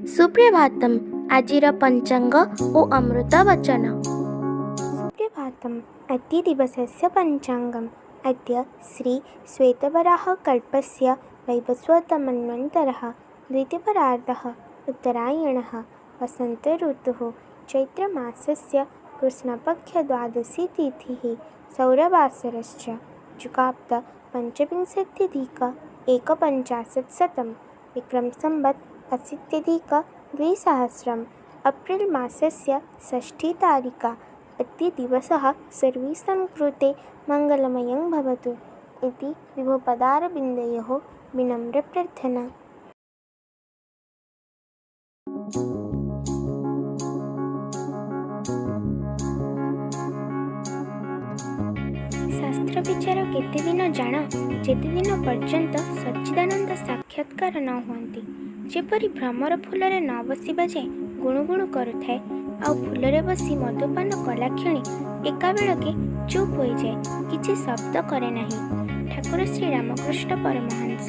सुप्रभातम आजिर पंचांग ओ अमृत वचन। सुप्रभातम्। अद्य दिवसस्य पञ्चाङ्गम्। अद्य श्री श्वेतवराहकल्पस्य वैवस्वतमन्वन्तरः द्वितीयपरार्धः उत्तरायणः वसन्तऋतुः चैत्रमासस्य कृष्णपक्षद्वादशी तिथिः सौरवासरश्च जुगाब्द पञ्चविंशत्यधिक एकपञ्चाशत्शतं विक्रमसंवत् 80अधिक 2000 अप्रिल् मासस्य षष्ठीतारिका। अद्य दिवसः सर्वेषां कृते मङ्गलमयं भवतु इति विभुपदारविन्दयोः विनम्रप्रार्थना। शास्त्र विचार केते दिन जाण जेते दिन पर्यंत सच्चिदानंद साक्षात्कार न हुअन्ति। जेपरि भ्रमर फूलरे न बसिबा जाए गुणुगुणु करुଥାଏ ଆଉ ଫୁଲରେ ବସି ମଦ୍ୟପାନ କଲା କ୍ଷଣି ଏକାବେଳକେ ଚୁପ୍ ହୋଇଯାଏ, କିଛି ଶବ୍ଦ କରେ ନାହିଁ। ଠାକୁର ଶ୍ରୀ ରାମକୃଷ୍ଣ ପରମହଂସ।